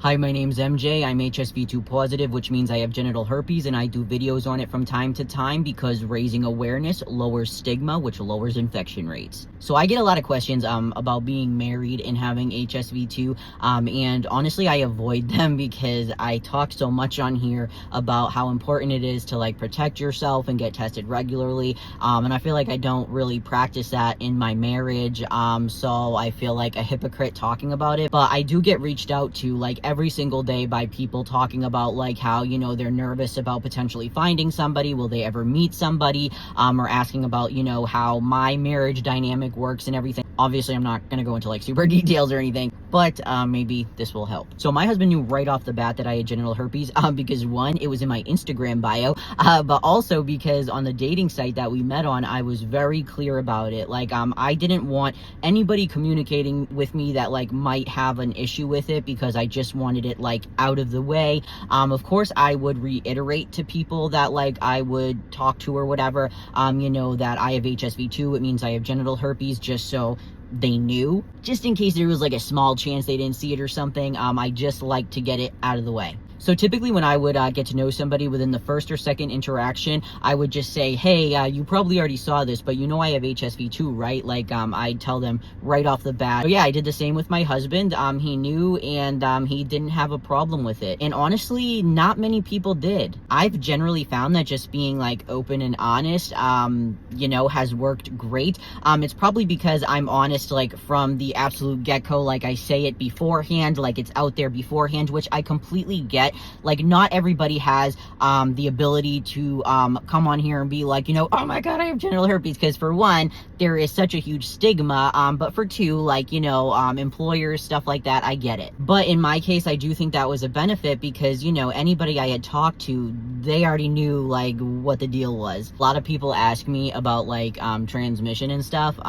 Hi, my name's MJ. I'm HSV2 positive, which means I have genital herpes, and I do videos on it from time to time because raising awareness lowers stigma, which lowers infection rates. So I get a lot of questions about being married and having HSV2, and honestly, I avoid them because I talk so much on here about how important it is to like protect yourself and get tested regularly, and I feel like I don't really practice that in my marriage, so I feel like a hypocrite talking about it. But I do get reached out to like every single day by people talking about like how, you know, they're nervous about potentially finding somebody, will they ever meet somebody, or asking about, you know, how my marriage dynamic works and everything. Obviously, I'm not going to go into like super details or anything, but maybe this will help. So my husband knew right off the bat that I had genital herpes, because one, it was in my Instagram bio, but also because on the dating site that we met on, I was very clear about it. Like, I didn't want anybody communicating with me that like might have an issue with it because I just wanted it like out of the way. Of course, I would reiterate to people that like I would talk to or whatever, you know, that I have HSV2. It means I have genital herpes, just so they knew, just in case there was like a small chance they didn't see it or something. I just like to get it out of the way. So typically when I would get to know somebody within the first or second interaction, I would just say, hey, you probably already saw this, but you know I have HSV2, right? Like, I'd tell them right off the bat. So yeah, I did the same with my husband. He knew, and he didn't have a problem with it. And honestly, not many people did. I've generally found that just being like open and honest, you know, has worked great. It's probably because I'm honest, like from the absolute get-go, like I say it beforehand, like it's out there beforehand, which I completely get. Like, not everybody has the ability to come on here and be like, you know, oh my god, I have genital herpes, because for one, there is such a huge stigma, but for two, like, you know, employers, stuff like that, I get it. But in my case, I do think that was a benefit because, you know, anybody I had talked to, they already knew like what the deal was. A lot of people ask me about like transmission and stuff.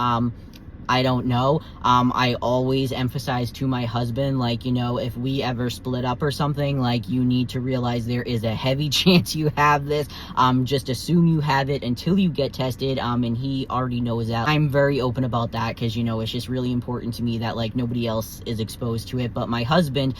I don't know. I always emphasize to my husband, like, you know, if we ever split up or something, like, you need to realize there is a heavy chance you have this. Just assume you have it until you get tested, and he already knows that. I'm very open about that because, you know, it's just really important to me that, like, nobody else is exposed to it. But my husband,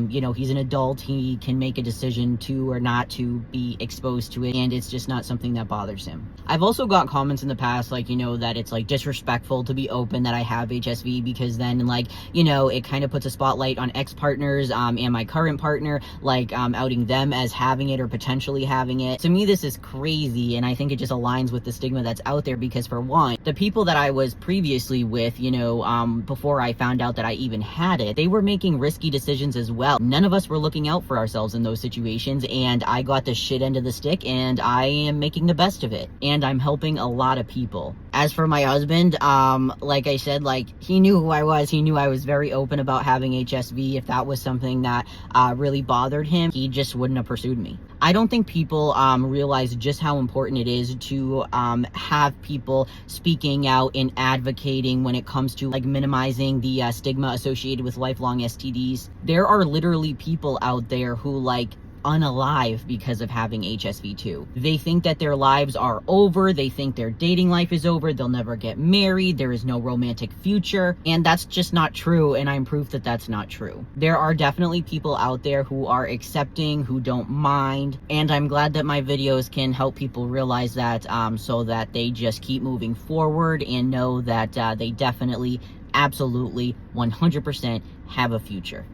you know, he's an adult. He can make a decision to or not to be exposed to it, and it's just not something that bothers him. I've also got comments in the past, like, you know, that it's, like, disrespectful to be open that I have HSV because then, like, you know, it kind of puts a spotlight on ex-partners and my current partner, like outing them as having it or potentially having it. To me, this is crazy, and I think it just aligns with the stigma that's out there because, for one, the people that I was previously with, you know, before I found out that I even had it, they were making risky decisions as well. None of us were looking out for ourselves in those situations, and I got the shit end of the stick, and I am making the best of it, and I'm helping a lot of people. As for my husband, like I said, like, he knew who I was. He knew I was very open about having HSV. If that was something that really bothered him, he just wouldn't have pursued me. I don't think people realize just how important it is to have people speaking out and advocating when it comes to like minimizing the stigma associated with lifelong STDs. There are literally people out there who like unalive because of having HSV2. They think that their lives are over. They think their dating life is over. They'll never get married. There is no romantic future. And that's just not true. And I'm proof that that's not true. There are definitely people out there who are accepting, who don't mind. And I'm glad that my videos can help people realize that, so that they just keep moving forward and know that they definitely, absolutely, 100% have a future.